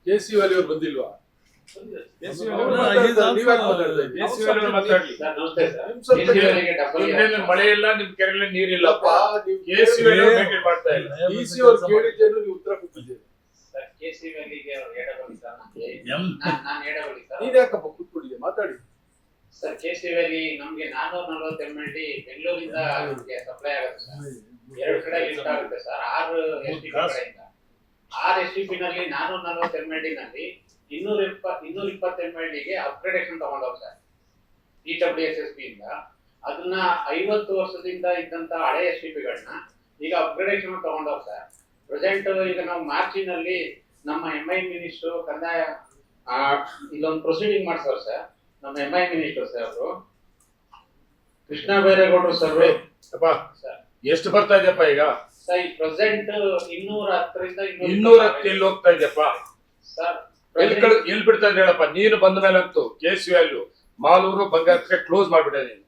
KC valley ಅವ್ರು ಬಂದಿಲ್ವಾ? ಮಳೆ ಇಲ್ಲ, ನಿಮ್ ಕೆರೆಯಲ್ಲಿ ನೀರಿಲ್ಲಪ್ಪ. ಮಾಡ್ತಾ ಇಲ್ಲ. ಡಿಸಿ ಅವ್ರು ಕೇಳಿದ್ದೇನು ನೀವು ಉತ್ತರ ಕೊಟ್ಟಿದ್ದೀರಿ. ನೀನ್ ಯಾಕಪ್ಪ ಕೂತ್ಕೊಂಡಿದ್ದೆ, ಮಾತಾಡಿ ಸರ್. ಕೆಸಿ ವ್ಯಾಲಿ ನಮ್ಗೆ 440 MLD ಬೆಂಗಳೂರಿಂದ ಸಪ್ಲೈ ಆಗುತ್ತೆ ಸರ್. 2 ಕಡೆ ಲಿಫ್ಟ್ ಆಗುತ್ತೆ ಸರ್. 6 STP ಕಡೆಯಿಂದ 6 STP ನಲ್ಲಿ 440 MLD ನಲ್ಲಿ 220 MLD ಗೆ ಅಪ್ಗ್ರೇಡೇಷನ್ ತಗೊಂಡೋಗ್ ಸರ್. EWSSP ಇಂದ ಅದನ್ನ 50 ವರ್ಷದಿಂದ ಇದ್ದಂತ ಹಳೆ STP ಗಳನ್ನ ಈಗ ಅಪ್ಗ್ರೇಡೇಷನ್ ತಗೊಂಡೋಗ್ ಸರ್. ಪ್ರೆಸೆಂಟ್ ಈಗ ನಾವು ಮಾರ್ಚಿನಲ್ಲಿ ನಮ್ಮ MI ಮಿನಿಸ್ಟರ್ ಕಂದಾಯ ಇಲ್ಲೊಂದು ಪ್ರೊಸೀಡಿಂಗ್ ಮಾಡ್ಸೋರು ಸರ್. ನಮ್ಮ MI ಮಿನಿಸ್ಟರ್ ಸರ್ ಅವರು ಕೃಷ್ಣ ಬೈರೇಗೌಡರು ಸರ್ವೆ ಸರ್. ಎಷ್ಟು ಬರ್ತಾ ಇದೆಯಪ್ಪ ಈಗ ಸರ್? ಈ ಪ್ರೆಸೆಂಟ್ 210 ಎಲ್ಲಿ ಹೋಗ್ತಾ ಇದೆಯಪ್ಪ ಸರ್? ಎಲ್ಲಿ ಬಿಡ್ತಾ ಇದ್ದೆ ಹೇಳಪ್ಪ. ನೀನು ಬಂದ ಮೇಲೆ ಅಂತೂ ಕೆಸಿ ವ್ಯಾಲ್ಯೂ ಮಾಲೂರು ಬಂಗಾರಕ್ಕೆ ಕ್ಲೋಸ್ ಮಾಡ್ಬಿಟ್ಟೆ. ನೀನು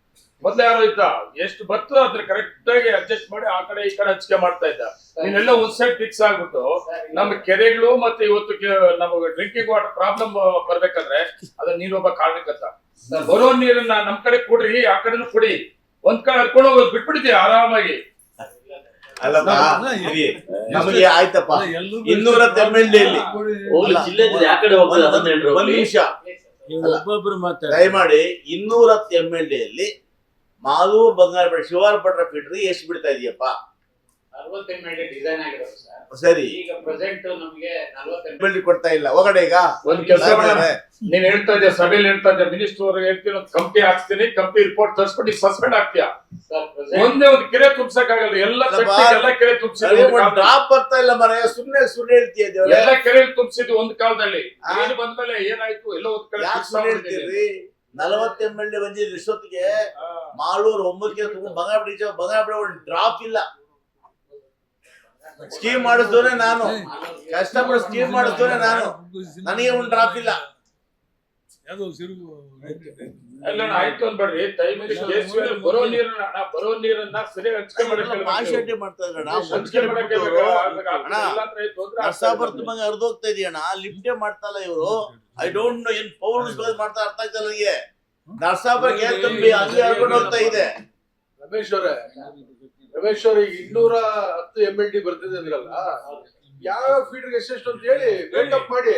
ಮೊದ್ಲು ಯಾರೋ ಇದ್ದ, ಎಷ್ಟು ಬರ್ತೋ ಅದ್ರ ಕರೆಕ್ಟ್ ಆಗಿ ಅಡ್ಜಸ್ಟ್ ಮಾಡಿ ಆ ಕಡೆ ಈ ಕಡೆ ಹಂಚಿಕೆ ಮಾಡ್ತಾ ಇದ್ದ. ನೀನೆಲ್ಲ ಒಂದ್ ಸೈಡ್ ಫಿಕ್ಸ್ ಆಗ್ಬಿಟ್ಟು ನಮ್ಮ ಕೆರೆಗಳು ಮತ್ತೆ ಇವತ್ತು ನಮಗೆ ಡ್ರಿಂಕಿಂಗ್ ವಾಟರ್ ಪ್ರಾಬ್ಲಮ್ ಬರ್ಬೇಕಂದ್ರೆ ಅದನ್ನ ನೀನೊಬ್ಬ ಕಾರಣಕ್ಕಂತ. ಬರೋ ನೀರನ್ನ ನಮ್ ಕಡೆ ಕೊಡ್ರಿ, ಆ ಕಡೆನೂ ಕೊಡಿ. ಒಂದ್ ಕಡೆ ಹರ್ಕೊಂಡು ಹೋಗೋದು ಬಿಟ್ಬಿಟ್ಟಿದ್ಯಾ ಆರಾಮಾಗಿ. ನಮಗೆ ಆಯ್ತಪ್ಪ 210 MLD ಒಂದ್ ನಿಮಿಷ ದಯಮಾಡಿ 210 MLD ಮಾಲೂರು ಬಂಗಾರಪೇಟೆ ಶಿವಾರ ಭಟ್ರ ಫಿಟ್ರಿ ಎಷ್ಟು ಬಿಡ್ತಾ ಇದೆಯಪ್ಪ? 60 MLD ಡಿಸೈನ್ ಆಗಿರೋದು ಸರ್. ಸರಿ, ಈಗ ಪ್ರೆಸೆಂಟ್ ನಮಗೆ 40 MLD ಕೊಡ್ತಾ ಇಲ್ಲ. ಹೋಗಡೆ ಈಗ ಒಂದ್ ಕೆಲಸ ನೀನ್ ಹೇಳ್ತಾ ಇದ್ದೆ, ಸಭೆಯಲ್ಲಿ ಹೇಳ್ತಾ ಇದ್ದೆ, ಮಿನಿಸ್ಟರ್ ಅವ್ರಿಗೆ ಹೇಳ್ತೀನಿ ಒಂದು ಕಂಪ್ನಿ ಹಾಕ್ತೀನಿ, ಕಂಪ್ನಿ ರಿಪೋರ್ಟ್ ತರಿಸ್ಕೊಂಡು ಸಸ್ಪೆಂಡ್ ಆಗ್ತೀಯಾ? ಒಂದೇ ಒಂದು ಕೆರೆ ತುಂಬಸಕ್ಕಾಗಲ್ಲ. ಎಲ್ಲ ಕೆರೆ ತುಂಬಿಸಿದ್ವಿ, ಡ್ರಾಪ್ ಬರ್ತಾ ಇಲ್ಲ ಮರ. ಸುಮ್ನೆ ಹೇಳ್ತೀಯ, ಎಲ್ಲ ಕೆರೆ ತುಂಬಿಸಿದ್ವಿ ಒಂದು ಕಾಲದಲ್ಲಿ. ಏನು ಬಂದ್ಮೇಲೆ ಏನಾಯ್ತು? ಎಲ್ಲ ಒಂದ್ ಕಡೆ 40 MLD ಬಂದಿದ್ದು ಇಷ್ಟೊತ್ತಿಗೆ. ಮಾಲೂರು 9 ಬಂಗಾರಪೇಟೆ ಒಂದು ಡ್ರಾಪ್ ಇಲ್ಲ. ಸ್ಕೀಮ್ ಮಾಡಿಸ್ತೋನೆ ನಾನು, ಕಷ್ಟಪಟ್ಟು ಸ್ಕೀಮ್ ಮಾಡಿಸ್ತೋನೆ ನಾನು, ನನಗೆ ಒಂದು ಡ್ರಾಪ್ ಇಲ್ಲ. ಎಲ್ಲ ಆಯ್ತು ಅನ್ಬೇಡ್ರಿ. ಬರೋ ನೀರನ್ನ ಸರಿಯಾಗಿ ಹಂಚಿಕೆ ಮಾಡ್ತಾ ಹರಿದೋಗ್ತಾ ಇದೆಯಣ್ಣ. ಲಿಫ್ಟೇ ಮಾಡ್ತಲ್ಲ ಇವರು. ಐ ಡೋಂಟ್ ನೋ ಏನ್ ಪವರ್ ಮಾಡ್ತಾ ಅರ್ಥ ಆಗ್ತಲ್ಲ ನನಗೆ. ನರಸಾಪುರಕ್ಕೆ ತುಂಬಿ ಹಂಗೆ ಹರ್ಕೊಂಡು ಹೋಗ್ತಾ ಇದೆ. ರಮೇಶ್ ಅವ್ರೆ 210 MLD ಬರ್ತಿದೆ ಅಂದ್ರಲ್ಲ, ಯಾವ ಫೀಡರ್ಗೆ ಎಷ್ಟೆಷ್ಟು ಅಂತ ಹೇಳಿ ಬ್ರೇಕಪ್ ಮಾಡಿ.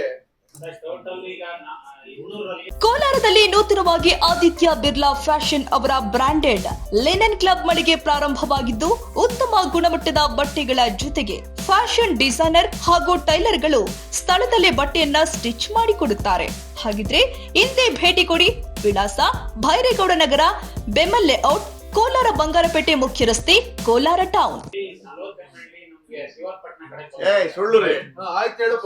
ಕೋಲಾರದಲ್ಲಿ ನೂತನವಾಗಿ ಆದಿತ್ಯ ಬಿರ್ಲಾ ಫ್ಯಾಷನ್ ಅವರ ಬ್ರಾಂಡೆಡ್ ಲಿನೆನ್ ಕ್ಲಬ್ ಮಳಿಗೆ ಪ್ರಾರಂಭವಾಗಿದ್ದು, ಉತ್ತಮ ಗುಣಮಟ್ಟದ ಬಟ್ಟೆಗಳ ಜೊತೆಗೆ ಫ್ಯಾಷನ್ ಡಿಸೈನರ್ ಹಾಗೂ ಟೈಲರ್ಗಳು ಸ್ಥಳದಲ್ಲೇ ಬಟ್ಟೆಯನ್ನ ಸ್ಟಿಚ್ ಮಾಡಿಕೊಡುತ್ತಾರೆ. ಹಾಗಿದ್ರೆ ಹಿಂದೆ ಭೇಟಿ ಕೊಡಿ. ವಿಳಾಸ ಭೈರೇಗೌಡ ನಗರ, ಬೆಮಲ್ ಲೇಔಟ್, ಕೋಲಾರ ಬಂಗಾರಪೇಟೆ ಮುಖ್ಯ ರಸ್ತೆ, ಕೋಲಾರ ಟೌನ್. ಸುಳ್ಳು ರೀ. ಆಯ್ತು ಹೇಳಪ್ಪ,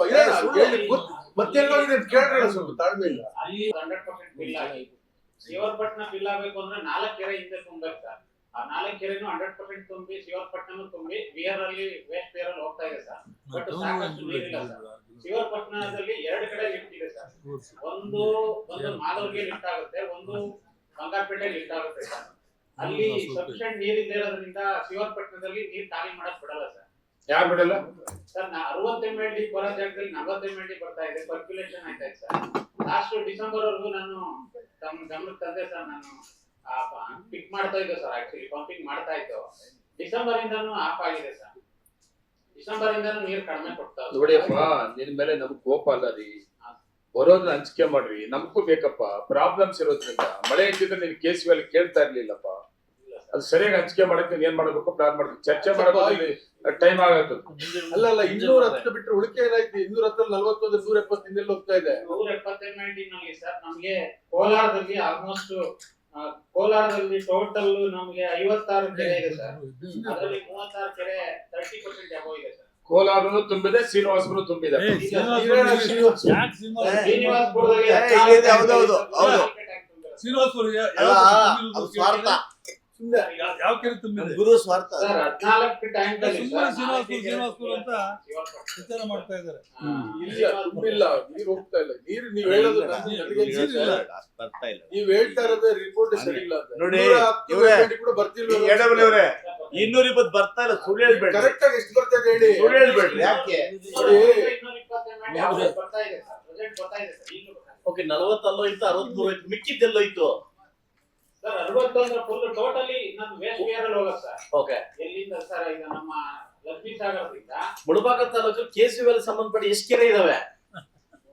ಮತ್ತೆ ಕೇಳ್ರಿ ಸ್ವಲ್ಪ ತಾಳ್ಮೆ ಇಲ್ಲ. 100% ಬಿಲ್ ಆಗಿ ಶಿವಪಟ್ಟಣ ಬಿಲ್ ಆಗಬೇಕು ಅಂದ್ರೆ 4 ಕೆರೆ ಹಿಂದೆ ತುಂಬಬೇಕು ಸರ್. ಆ 4 ಕೆರೆನೂ 100% ತುಂಬಿ ಶಿವಪಟ್ಟಣ ತುಂಬಿ ವಿಆರ್ ಅಲ್ಲಿ ವೇಸ್ಟ್ ವಿಆರ್ ಅಲ್ಲಿ ಹೋಗ್ತಾ ಇದೆ ಸರ್. ಬಟ್ ಸಾಕಷ್ಟು ನೀರಿಲ್ಲ ಸರ್. ಶಿವಪಟ್ಟಣದಲ್ಲಿ 2 ಕಡೆ ಲಿಫ್ಟ್ ಇದೆ ಸರ್. ಒಂದು ಮಾಲೂರಿಗೆ ಲಿಫ್ಟ್ ಆಗುತ್ತೆ, ಒಂದು ಬಂಗಾರಪೇಟೆ ಲಿಫ್ಟ್ ಆಗುತ್ತೆ ಸರ್. ಅಲ್ಲಿ ಸಫಿಷಿಯಂಟ್ ನೀರಿಲ್ಲದೆ ಇರೋದ್ರಿಂದ ಶಿವಪಟ್ಟಣದಲ್ಲಿ ನೀರು ಖಾಲಿ ಮಾಡಕ್ ಬಿಡಲ್ಲ ಸರ್. ಯಾರು ಬಿಡಲ್ಲ ಸರ್? 60 MLD ಬರೋ ಜಾಗದಲ್ಲಿ 40 MLD ಬರ್ತಾ ಇದೆ. ಸರ್ಕ್ಯುಲೇಷನ್ ಆಯ್ತಾ ಇದೆ ಸರ್. ಲಾಸ್ಟ್ ಡಿಸೆಂಬರ್ ವರೆಗೂ ನಾನು ತಮ್ಮ ಗಮನಕ್ಕೆ ತಂದೆ ಸರ್. ನಾನು ಪಿಕ್ ಮಾಡ್ತಾ ಇದ್ದೆ ಸರ್. ಆಕ್ಚುಲಿ ಪಂಪಿಂಗ್ ಮಾಡ್ತಾ ಇದ್ದು. ಡಿಸೆಂಬರ್ ಇಂದಾನು ಆಫ್ ಆಗಿದೆ ಸರ್. ಡಿಸೆಂಬರ್ ಇಂದಾನು ನೀರು ಕಡಿಮೆ ಕೊಡ್ತಾ ಇದ್ದಾರೆ. ನೋಡಿಯಪ್ಪ, ನಿನ್ ಮೇಲೆ ನಮ್ಗೆ ಕೋಪ ಅಲ್ಲ ರೀ. ಬರೋದನ್ನ ಹಂಚಿಕೆ ಮಾಡ್ರಿ. ನಮಗೂ ಬೇಕಪ್ಪ, ಪ್ರಾಬ್ಲಮ್ಸ್ ಇರೋದ್ರಿಂದ. ಮಳೆ ಇದ್ದಿದ್ರೆ ನೀನ್ ಕೆಸಿ ವ್ಯಾಲಿ ಕೇಳ್ತಾ ಇರ್ಲಿಲ್ಲಪ್ಪ. ಅದು ಸರಿಯಾಗಿ ಹಂಚಿಕೆ ಮಾಡಕ್ಕೆ ಏನ್ ಮಾಡಬೇಕು ಪ್ಲಾನ್ ಮಾಡ್ಬೇಕು. ಚರ್ಚೆ ಮಾಡೋದು ಟೈಮ್ ಆಗತ್ತೆ. ಅಲ್ಲ 210 ಬಿಟ್ಟರೆ ಉಳಿಕೆ ಏನಾಯ್ತು? 210 41 170 ಹಿಂದೆಲ್ಲ ಹೋಗ್ತಾ ಇದೆ. 170 MLD ನಲ್ಲಿ ಸರ್ ನಮ್ಗೆ ಕೋಲಾರದಲ್ಲಿ ಆಲ್ಮೋಸ್ಟ್ ಟೋಟಲ್ ನಮ್ಗೆ 56 ಕೆರೆ ಇದೆ ಸರ್. ಅದರಲ್ಲಿ 36 ಕೆರೆ 30% ಅಬೌವ್ ಇದೆ ಸರ್. ಕೋಲಾರನು ತುಂಬಿದೆ, ಶ್ರೀನಿವಾಸಪುರ ತುಂಬಿದೆ. ಯಾವ ಕೆರೆ ತುಂಬಿದೆ? ಗುರು ಸ್ವಾರ್ಥ ಸರ್. 14 ಟ್ಯಾಂಕ್ ಅಲ್ಲಿ ಶ್ರೀನಿವಾಸಪುರ ಅಂತ ವಿಚಾರ ಮಾಡ್ತಾ ಇದ್ದಾರೆ. ತುಂಬಿಲ್ಲ, ನೀರು ಹೋಗ್ತಾ ಇಲ್ಲ. ನೀರು ನೀವ್ ಹೇಳೋದು ನೀವ್ ಹೇಳ್ತಾ ಇರೋದೇ ರಿಪೋರ್ಟ್ ಸರಿ ಇಲ್ಲ ನೋಡಿ. ಕೂಡ ಬರ್ತಿಲ್ವ? 220 ಬರ್ತಾ ಇಲ್ಲ. ಸುಳ್ಳು ಹೇಳ್ಬೇಡಿ. ಕರೆಕ್ಟ್ ಆಗಿ ಎಷ್ಟು ಬರ್ತಾ ಇದೆ ಹೇಳಿ. ಸುಳ್ಳು ಹೇಳ್ಬೇಡ್ರಿ. ಯಾಕೆ? ಬರ್ತಾ ಇದೆ ಸರ್, ಪ್ರೆಸೆಂಟ್ ಬರ್ತಾ ಇದೆ ಸರ್, ಈಗಲೂ ಬರ್ತಾ ಇದೆ. ಓಕೆ 40 ಅಲ್ಲೋಯ್ತು 63 ಐತು, ಮಿಕ್ಕಿದ್ದೆಲ್ಲೋಯ್ತು? ಸರ್ 60 ಅಂದ್ರೆ ಫುಲ್ ಟೋಟಲಿ ನಾನು ವೇಸ್ಟ್ ವಿಯರ್ ಅಲ್ಲಿ ಹೋಗೋದು ಸರ್. ಓಕೆ, ಎಲ್ಲಿಂದ ಸರ್ ಈಗ ನಮ್ಮ ಲಕ್ಷ್ಮೀ ಸಾಗರದಿಂದ ಮುಳಬಾಗ ತಾಲೂಕು KCVL ಸಂಬಂಧಪಟ್ಟ ಎಷ್ಟು ಕೆರೆ ಇದಾವೆ?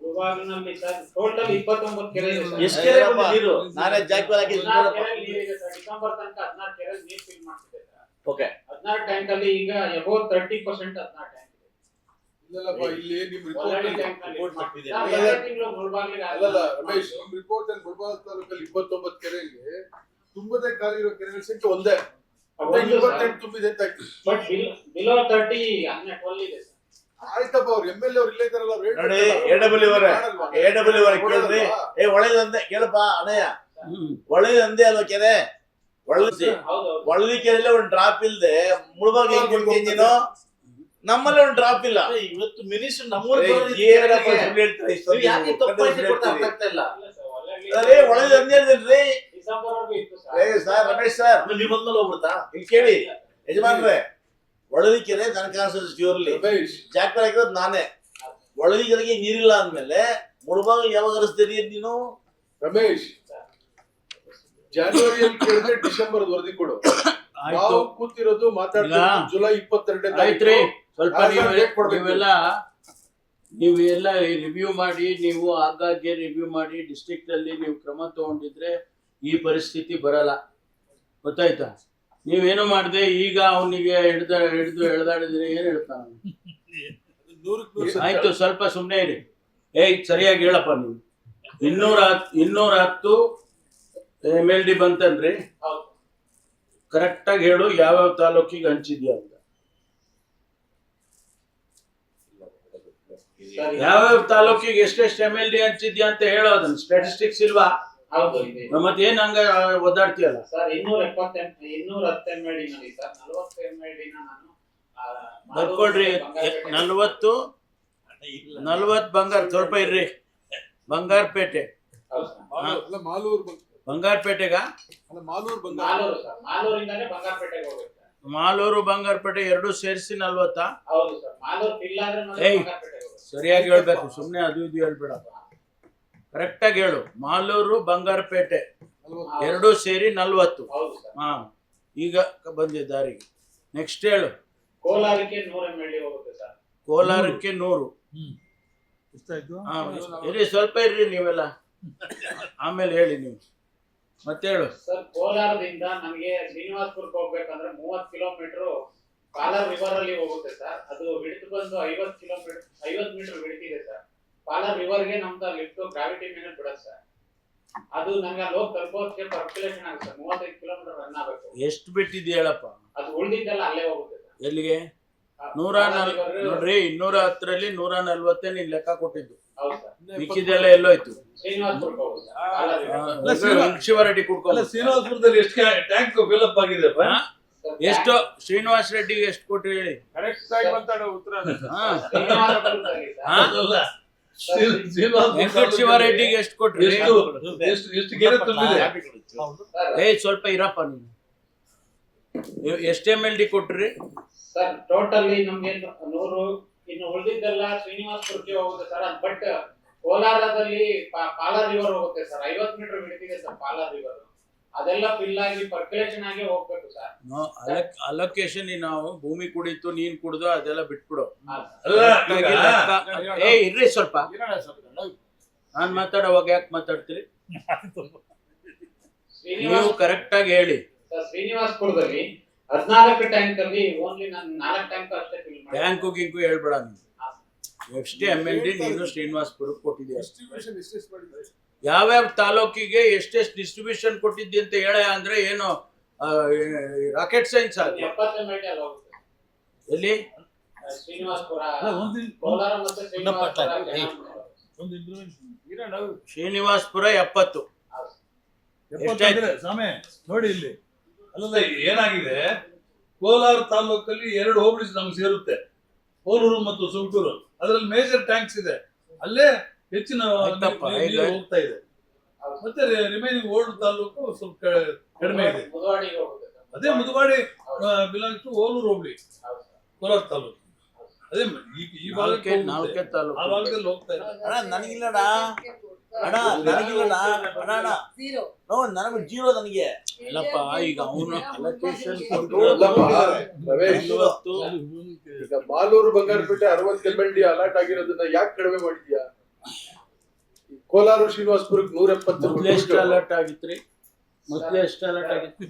ಮುಳಬಾಗಿಲಿನಲ್ಲಿ ಸರ್ ಟೋಟಲ್ 29 ಕೆರೆ ಇದೆ ಸರ್. ಎಷ್ಟು ಕೆರೆ ಬಂದಿದೆ ನೀರು? ನಾನೇ ಜಾಕ್ವೆಲ್ ಹಾಕಿ 16 ಕೆರೆ ನೀರು ಇದೆ ಸರ್. ಡಿಸೆಂಬರ್ ತನಕ 16 ಕೆರೆ ನೀರು ಫಿಲ್ ಮಾಡ್ತಿದೆ ಸರ್. ಓಕೆ, 16 ಟ್ಯಾಂಕ್ ಅಲ್ಲಿ ಈಗ ಅಬೌವ್ 30% 16 ಟ್ಯಾಂಕ್ ಇದೆ. ಇಲ್ಲಲ್ಲಪ್ಪ, ಇಲ್ಲಿ ನಿಮ್ ರಿಪೋರ್ಟ್ ಒಳ್ಳೆ ಅಲ್ಲಿ ಟ್ಯಾಂಕ್ ನಲ್ಲಿ report ಕೊಟ್ಟಿದೆ. ಸರ್, ಎರಡೇ ತಿಂಗಳು ಮುಳಬಾಗಿಲಿಗೆ ಅಲ್ಲಲ್ಲ ರಮೇಶ್, ನಿಮ್ ರಿಪೋರ್ಟ್ ಅಲ್ಲಿ ಮುಳಬಾಗ ತಾಲೂಕಲ್ಲಿ 29 ಕೆರೆಯಲ್ಲಿ ತುಂಬದೇ ಖಾಲಿ ಇರೋ ಕೆರೆಗಳ ಸಂಖ್ಯೆ ಒಂದೇ, ಒಂದು 28 ತುಂಬಿದೆ ಅಂತ ಆಯ್ತು. ಬಟ್ ಬಿಲೋ 30 ಅನ್ನೆ 12 ಇದೆ ಸರ್. ಆಯ್ತಪ್ಪ, ಅವ್ರು MLA ಅವ್ರು ಇಲ್ಲೇ ಇದಾರಲ್ಲ, ಅವ್ರು ನೋಡಿ ಹೇಳ್ತಾರಲ್ಲ. AW ಅವರೇ ಕೇಳ್ರಿ. ಒಳ್ಳೆದಂದೆ ಕೇಳಪ್ಪ ಅಣ್ಣಯ್ಯ, ಒಳ್ಳೆದಂದೆ ಅಲ್ವಾ ಕೆರೆ? ಒಳ್ಳೆ ಹೌದು ಒಳ್ಳೆ ಕೆರೆಯಲ್ಲಿ ಒಂದು ಡ್ರಾಪ್ ಇಲ್ದೆ ಮುಳಬಾಗ ಹೆಂಗ್ ಕೊಡ್ತೀನಿ ನೀನು? ನಮ್ಮಲ್ಲಿ ಒಂದು ಡ್ರಾಪ್ ಇಲ್ಲ. ಇವತ್ತು ಮಿನಿಸ್ಟರ್ ನಮ್ಮೂರಿಗೆ ಯಾಕೆ ತಪ್ಪಾಯ್ತು ಗೊತ್ತಾ ನಮ್ಮೂರಿಗೆ ಆಗ್ತಾ ಇಲ್ಲ. ಒಳ್ಳೆ ಒಳ್ಳೆದಂದೆ ಹೇಳಿದ್ರಿ. ಡಿಸೆಂಬರ್ ವರೆಗೂ ಇತ್ತು ಸರ್. ಸರ್ ರಮೇಶ್ ಸರ್, ನೀವು ಬಂದ್ಮೇಲೆ ಹೋಗ್ಬಿಡ್ತಾ? ಇಲ್ಲಿ ಕೇಳಿ ಯಜಮಾನ್ರೆ, ಒಳದಿ ಕೆರೆ ನನಗೆ ಕಾಣಿಸೋದು ರಮೇಶ್, ಜಾಕ್ವೆಲ್ ಹಾಕಿರೋದು ನಾನೇ. ಒಳದಿ ಕೆರೆಗೆ ನೀರಿಲ್ಲ ಅಂದ್ಮೇಲೆ ಮುಳಬಾಗ ಯಾವಾಗ ಹರಿಸ್ತೀರಿ ನೀನು? ರಮೇಶ್, ಜಾನ್ವರಿಯಲ್ಲಿ ಕೇಳಿದ್ರೆ ಡಿಸೆಂಬರ್ ವರದಿ ಕೊಡು. ನಾವು ಕೂತಿರೋದು ಮಾತಾಡ್ತಿರೋದು ಜುಲೈ 22 ಆಯ್ತ್ರಿ. ಸ್ವಲ್ಪ ಡೇಟ್ ಕೊಡ್ಬೇಕು. ನೀವೆಲ್ಲ ರಿವ್ಯೂ ಮಾಡಿ, ನೀವು ಆಗಾಗ್ಗೆ ರಿವ್ಯೂ ಮಾಡಿ ಡಿಸ್ಟ್ರಿಕ್ಟ್ ಅಲ್ಲಿ ನೀವು ಕ್ರಮ ತಗೊಂಡಿದ್ರೆ ಈ ಪರಿಸ್ಥಿತಿ ಬರಲ್ಲ, ಗೊತ್ತಾಯ್ತಾ? ನೀವೇನು ಮಾಡದೆ ಈಗ ಅವನಿಗೆ ಎಳ್ದಾಡಿದ್ರೆ ಏನ್ ಹೇಳ್ತಾನ? ಆಯ್ತು, ಸ್ವಲ್ಪ ಸುಮ್ಮನೆ ಇರಿ. ಸರಿಯಾಗಿ ಹೇಳಪ್ಪ ನೀವು. 210 MLD ಬಂತನ್ರಿ? ಹೌದು ಕರೆಕ್ಟ್ ಆಗಿ ಹೇಳು, ಯಾವ್ಯಾವ ತಾಲೂಕಿಗೆ ಹಂಚಿದ್ಯಾ ಅಂತ. ಯಾವ್ಯಾವ ತಾಲೂಕಿಗೆ ಎಷ್ಟೆಷ್ಟು MLD ಹಂಚಿದ್ಯಾ ಅಂತ ಹೇಳೋ, ಅದನ್ನ ಸ್ಟಾಟಿಸ್ಟಿಕ್ಸ್ ಇಲ್ವಾ? ಹೌದು ಇದೆ ಮತ್ತೇನ್ ಹಂಗ ಒದ್ದಾಡ್ತೀಯಲ್ಲ? ಸರ್. 210 MLD ನಲ್ಲಿ ಸರ್ 40 MLD ನಾನು ಬರ್ಕೊಳ್ರಿ. 40 ಬಂಗಾರ, ಸ್ವಲ್ಪ ಇರ್ರಿ. ಬಂಗಾರಪೇಟೆ, ಹೌದು ಸರ್. ಅಲ್ಲ, ಮಾಲೂರು ಬಂಗಾರಪೇಟೆಗ? ಅಲ್ಲ, ಮಾಲೂರು ಬಂಗಾರ. ಮಾಲೂರು ಸರ್, ಮಾಲೂರಿಂದಾನೇ ಬಂಗಾರಪೇಟೆಗೆ ಹೋಗುತ್ತೆ ಸರ್. ಮಾಲೂರು ಬಂಗಾರಪೇಟೆ ಎರಡು ಸೇರಿಸಿ 40? ಹೌದು ಸರ್. ಮಾಲೂರು ಫಿಲ್ ಆದ್ರೆ ಮಾತ್ರ ಏಯ್, ಬಂಗಾರಪೇಟೆಗೆ ಹೋಗುತ್ತೆ. ಸರಿಯಾಗಿ ಹೇಳ್ಬೇಕು, ಸುಮ್ನೆ ಅದು ಇದು ಹೇಳ್ಬೇಡ. ಕರೆಕ್ಟ್ ಆಗಿ ಹೇಳು. ಮಾಲೂರು ಬಂಗಾರಪೇಟೆ ಎರಡು ಸೇರಿ 40. ಹೌದು ಸರ್. ಹಾ, ಈಗ ಬಂದಿದೆ ದಾರಿಗೆ. ನೆಕ್ಸ್ಟ್ ಹೇಳು. ಕೋಲಾರಕ್ಕೆ 100 MLD ಹೋಗುತ್ತೆ ಸರ್. ಕೋಲಾರಕ್ಕೆ 100. ಎಷ್ಟಾಯ್ತು? ಹಾ, ಇರಿ, ಸ್ವಲ್ಪ ಇರ್ರಿ ನೀವೆಲ್ಲ, ಆಮೇಲೆ ಹೇಳಿ ನೀವು. ಮತ್ತೆ ಹೇಳು. ಸರ್, ಕೋಲಾರದಿಂದ ನನಗೆ ಶ್ರೀನಿವಾಸಪುರಕ್ಕೆ ಹೋಗ್ಬೇಕಂದ್ರೆ 30 ಕಿಲೋಮೀಟರ್ ಪಾಲಾರ್ ರಿವರ್ ಅಲ್ಲಿ ಹೋಗುತ್ತೆ ಸರ್. ಅದು ವಿಡ್ತ್ ಬಂದು 50 ಮೀಟರ್ ವಿಡ್ತ್ ಇದೆ ಸರ್. ಪಾಲಾರ್ ರಿವರ್ಗೆ ನಮ್ದು ಲಿಫ್ಟ್ ಗ್ರಾವಿಟಿ ಮೇಲೆ ಬಿಡತ್ತೆ ಸರ್. ಅದು ನಂಗೆ ಅಲ್ಲಿ ಹೋಗಿ ತಲುಪೋದಕ್ಕೆ ಪರ್ಕ್ಯುಲೇಷನ್ ಆಗುತ್ತೆ ಸರ್. 35 ಕಿಲೋಮೀಟರ್ ರನ್ ಆಗಬೇಕು. ಎಷ್ಟು ಬಿಟ್ಟಿದ್ಯಾ ಹೇಳಪ್ಪ? ಅದು ಉಳಿದಿದ್ದೆಲ್ಲ ಅಲ್ಲೇ ಹೋಗುತ್ತೆ ಸರ್. ಎಲ್ಲಿಗೆ? 140 ನೋಡ್ರಿ, 210ರಲ್ಲಿ 140 ನೀನ್ ಲೆಕ್ಕ ಕೊಟ್ಟಿದ್ದು. ಹೌದು ಸರ್. ಮಿಕ್ಕಿದೆಲ್ಲ ಎಲ್ಲೋಯ್ತು? ಶ್ರೀನಿವಾಸಪುರಕ್ಕೆ ಹೋಗುತ್ತೆ ಸರ್. ಪಾಲಾರ್ river. ಶಿವರೆಡ್ಡಿ ಅಲ್ಲ, ಕುಡ್ಕೊಂಡು ಶ್ರೀನಿವಾಸಪುರದಲ್ಲಿ ಎಷ್ಟು ಟ್ಯಾಂಕ್ ಫಿಲ್ ಆಗಿದೆಪ್ಪ? ಸರ್, ಎಷ್ಟು? ಶ್ರೀನಿವಾಸ್ ರೆಡ್ಡಿಗೆ ಎಷ್ಟು ಕೊಟ್ರಿ ಹೇಳಿ? ಕರೆಕ್ಟ್ ಆಗಿ ಮಾತಾಡೋ ಉತ್ತರ. ಹಾ, ಶ್ರೀನಿವಾಸಪುರದಲ್ಲಿ ಸರ್. ಹಾ? ವೆಂಕಟ ಶಿವರೆಡ್ಡಿಗೆ ಎಷ್ಟು ಕೊಟ್ರಿ? ಎಷ್ಟು ಕೆರೆ ತುಂಬಿದೆ? ಸರ್, ಸ್ವಲ್ಪ ಇರಪ್ಪ ನೀನು. ಎಷ್ಟು MLD ಕೊಟ್ರಿ? ಸರ್ ಟೋಟಲಿ ನಮ್ಗೆ 100, ಇನ್ನು ಉಳಿದಿದ್ದೆಲ್ಲ ಶ್ರೀನಿವಾಸಪುರಕ್ಕೆ ಹೋಗುತ್ತೆ ಸರ್. ಬಟ್ ಕೋಲಾರದಲ್ಲಿ ಪಾಲಾರ್ ರಿವರ್ ಹೋಗುತ್ತೆ ಸರ್. 50 ಮೀಟರ್ ಬಿಡ್ತಿದೆ ಸರ್ ಪಾಲಾರ್ ರಿವರ್. ಅದೆಲ್ಲ ಫಿಲ್ ಆಗಿ ಪರ್ಕ್ಯುಲೇಷನ್ ಆಗಿ ಹೋಗ್ಬೇಕು ಸರ್. ಅಲೋಕೇಶನ್ ನಾವು ಭೂಮಿ ಕುಡಿತು, ನೀನ್ ಕುಡ್ದು ಅದೆಲ್ಲ ಬಿಟ್ಬಿಡು. ಅಲ್ಲ, ಇರ್ರಿ ಸ್ವಲ್ಪ. ನಾನ್ ಮಾತಾಡೋವಾಗ ಯಾಕೆ ಮಾತಾಡ್ತೀರಿ ನೀವು? ಕರೆಕ್ಟ್ ಆಗಿ ಹೇಳಿ. ಶ್ರೀನಿವಾಸಪುರದಲ್ಲಿ 14 ಟ್ಯಾಂಕ್ ಅಲ್ಲಿ ಓನ್ಲಿ ನಾನು 4 ಟ್ಯಾಂಕ್ ಅಷ್ಟೇ ಫಿಲ್ ಮಾಡಿ. ಟ್ಯಾಂಕು ಗಿಂಕು ಹೇಳ್ಬೇಡ ನೀನು. ಎಷ್ಟೇ MLD ನೀನು ಶ್ರೀನಿವಾಸಪುರಕ್ಕೆ ಕೊಟ್ಟಿದ್ಯಾ? ಡಿಸ್ಟ್ರಿಬ್ಯೂಷನ್ ಎಷ್ಟೆಷ್ಟು ಮಾಡಿದ್ದಾರೆ? ಯಾವ್ಯಾವ ತಾಲೂಕಿಗೆ ಎಷ್ಟೆಷ್ಟು ಡಿಸ್ಟ್ರಿಬ್ಯೂಷನ್ ಕೊಟ್ಟಿದ್ದಿ ಅಂತ ಹೇಳ. ಅಂದ್ರೆ ಏನು ರಾಕೆಟ್ ಸೈನ್ಸ್? 70 MLD ಅಲ್ಲಿ ಹೋಗುತ್ತೆ ಎಲ್ಲಿ? ಶ್ರೀನಿವಾಸಪುರ, ಒಂದು ಕೋಲಾರ ಮತ್ತೆ ಶ್ರೀನಿವಾಸಪುರ. ಶ್ರೀನಿವಾಸಪುರ 70. ಎಷ್ಟಾಯ್ತು ಸ್ವಾಮಿ? ನೋಡಿ ಇಲ್ಲಿ, ಅಲ್ಲಲ್ಲ, ಏನಾಗಿದೆ, ಕೋಲಾರ ತಾಲೂಕಲ್ಲಿ 2 ಹೋಬಳಿ ನಮ್ಗೆ ಸೇರುತ್ತೆ, ಹೋಲೂರು ಮತ್ತು ಸುಮಟೂರು. ಅದರಲ್ಲಿ ಮೇಜರ್ ಟ್ಯಾಂಕ್ಸ್ ಇದೆ, ಅಲ್ಲೇ ಹೆಚ್ಚಿನ ನೀರು ಹೋಗ್ತಾ ಇದೆ. ಮತ್ತೆ ರಿಮೈನಿಂಗ್ ಓಲ್ಡ್ ತಾಲೂಕು ಸ್ವಲ್ಪ ಕಡಿಮೆ ಇದೆ. ಮುಧವಾಡಿಗೆ ಹೋಗುತ್ತೆ ಸರ್. ಅದೇ ಮುಧವಾಡಿ ಬಿಲಾಂಗ್ಸ್ ಟು ಹೋಲೂರು ಹೋಬಳಿ, ಕೋಲಾರ ತಾಲೂಕು. ಅದೇ ಈ ಭಾಗಕ್ಕೆ ಹೋಗುತ್ತೆ. ನಾಲ್ಕೇ ಆ ತಾಲೂಕು ಭಾಗದಲ್ಲಿ ಹೋಗ್ತಾ ಇಲ್ಲ. ಅಣ್ಣ ನನಗಿಲ್ಲಣ್ಣ ಅಣ್ಣ ನನಗಿಲ್ಲಣ್ಣ ಅಣ್ಣ ಅಣ್ಣ ನೋ ನನಗೆ ಜೀರೋ ನನಗೆ ಇಲ್ಲಪ್ಪ ಈಗ ಅವನು ಅಲೋಕೇಶನ್ ಅಲ್ಲಪ್ಪ, ರಮೇಶ್, ಈಗ ಮಾಲೂರು ಬಂಗಾರಪೇಟೆ 60 MLD ಅಲರ್ಟ್ ಆಗಿರೋದನ್ನ ಯಾಕೆ ಕಡಿಮೆ ಮಾಡಿದ್ಯಾ? ಈ ಕೋಲಾರ ಶ್ರೀನಿವಾಸಪುರಕ್ಕೆ 170 ಮೊದ್ಲು ಎಷ್ಟು ಅಲರ್ಟ್ ಆಗಿತ್ರಿ? ಮೊದ್ಲು ಎಷ್ಟು ಅಲರ್ಟ್ ಆಗಿತ್ತು?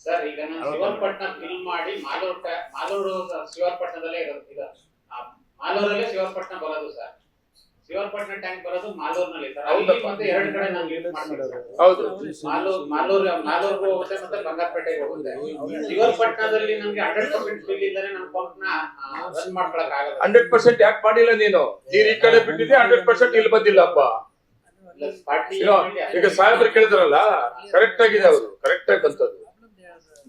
ಸರ್ ಈಗ ನಾನು ಶಿವಪಟ್ಟಣ ಫಿಲ್ ಮಾಡಿ ಮಾಲೂರು ಶಿವಪಟ್ಟಣದಲ್ಲೇ ಇರೋದು. ಈಗ ಮಾಲೂರಲ್ಲೇ ಶಿವಪಟ್ಟಣ ಬರೋದು ಸರ್. ಶಿವಪಟ್ಟಣ ಟ್ಯಾಂಕ್ ಬರೋದು ಮಾಲೂರಿನಲ್ಲಿ ಸರ್. ಅಲ್ಲಿ ಮತ್ತೆ ಎರಡು ಕಡೆ ನಾನು ಯೂಸ್ ಮಾಡ್ತೀನಿ ಸರ್. ಹೌದು. ಮಾಲೂರ್ಗೂ ಹೋಗುತ್ತೆ ಮತ್ತೆ ಬಂಗಾರಪೇಟೆಗೆ ಹೋಗುತ್ತೆ. ಶಿವಪಟ್ಟಣದಲ್ಲಿ ನಮ್ಗೆ 100% ಫಿಲ್ ಇಲ್ಲದೆ ನಮ್ಮ ಪಂಪ್ ನ ರನ್ ಮಾಡ್ಕೊಳಕ್ ಆಗಲ್ಲ. 100% ಯಾಕೆ ಮಾಡಿಲ್ಲ ನೀನು? ನೀನ್ ಈ ಕಡೆ ಬಿಟ್ಟಿದ್ದೆ, 100% ಇಲ್ಲಿ ಬಂದಿಲ್ಲಪ್ಪ. ಈಗ ಸಾಹೇಬ್ರು ಕೇಳಿದ್ರಲ್ಲ, ಕರೆಕ್ಟ್ ಆಗಿದೆ, ಅವರು ಕರೆಕ್ಟ್ ಆಗಿ ಬಂತದ್ದು.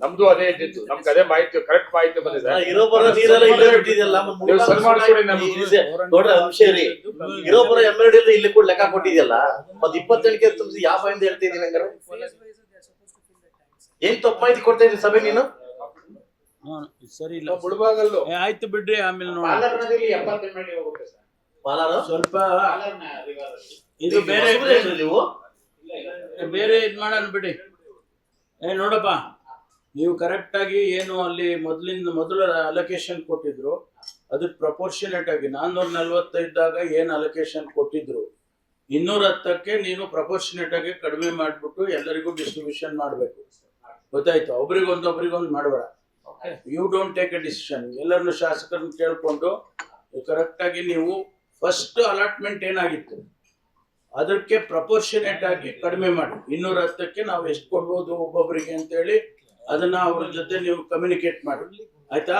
ನಮ್ದು ಅದೇ ಇದ್ದಿತ್ತು, ನಮ್ಗೆ ಅದೇ ಮಾಹಿತಿ, ಕರೆಕ್ಟ್ ಮಾಹಿತಿ ಬಂದಿದೆ. ಇರೋ ಬರೋ ನೀರೆಲ್ಲ ಇಲ್ಲೇ ಬಿಟ್ಟಿದೆಯಲ್ಲ ನೀವು ಸರಿ ಮಾಡ್ಕೊಡಿ ನಮ್ಗೆ. ನೋಡ್ರಿ ಅಂಶ ರೀ ಇರೋ ಬರೋ MLD ಇಲ್ಲಿ ಕೂಡ ಲೆಕ್ಕ ಕೊಟ್ಟಿದ್ಯಲ್ಲ, ಮತ್ 27ಕ್ಕೆ ತುಂಬಿಸಿ ಯಾವ ಬಾಯಿಂದ ಹೇಳ್ತಿದ್ದೀನಿ ಹಂಗಾರೆ? ಏನ್ ತಪ್ಪು ಮಾಹಿತಿ ಕೊಡ್ತಾ ಇದ್ರಿ ಸಭೆ ನೀನು? ಸರಿ ಇಲ್ಲ, ಮುಳಬಾಗಲ್ಲು ಆಯ್ತು ಬಿಡ್ರಿ, ಆಮೇಲೆ ನೋಡೋಣ. ಪಾಲರ್ ನದಿಯಲ್ಲಿ 70 MLD ಹೋಗುತ್ತೆ ಸರ್. ಪಾಲಾರ ಸ್ವಲ್ಪ ಪಾಲರ್ನ river ಅಲ್ಲಿ. ಇದು ಬೇರೆ ನೀವು ಬೇರೆ ಇದ್ ಮಾಡೋಣ ಬಿಡಿ. ನೋಡಪ್ಪ, ನೀವು ಕರೆಕ್ಟ್ ಆಗಿ ಏನು ಅಲ್ಲಿ ಮೊದಲು ಅಲೋಕೇಶನ್ ಕೊಟ್ಟಿದ್ರು ಅದಕ್ಕೆ ಪ್ರಪೋರ್ಷನೇಟ್ ಆಗಿ 440 ಇದ್ದಾಗ ಏನ್ ಅಲೋಕೇಶನ್ ಕೊಟ್ಟಿದ್ರು 210ಕ್ಕೆ ನೀನು ಪ್ರಪೋರ್ಷನೇಟ್ ಆಗಿ ಕಡಿಮೆ ಮಾಡ್ಬಿಟ್ಟು ಎಲ್ಲರಿಗೂ ಡಿಸ್ಟ್ರಿಬ್ಯೂಷನ್ ಮಾಡ್ಬೇಕು. ಗೊತ್ತಾಯ್ತು? ಒಬ್ರಿಗೊಂದು ಮಾಡಬೇಡ. You don't take a decision. ಎಲ್ಲರನ್ನು ಶಾಸಕರನ್ನ ಕೇಳ್ಕೊಂಡು ಕರೆಕ್ಟ್ ಆಗಿ ನೀವು ಫಸ್ಟ್ ಅಲಾಟ್ಮೆಂಟ್ ಏನಾಗಿತ್ತು ಅದಕ್ಕೆ ಪ್ರಪೋರ್ಷನೇಟ್ ಆಗಿ ಕಡಿಮೆ ಮಾಡಿ. 210ಕ್ಕೆ ನಾವು ಎಷ್ಟು ಕೊಡ್ಬೋದು ಒಬ್ಬೊಬ್ಬರಿಗೆ ಅಂತೇಳಿ ಅದನ್ನ ಅವ್ರ ಜೊತೆ ನೀವು ಕಮ್ಯುನಿಕೇಟ್ ಮಾಡಿ, ಆಯ್ತಾ?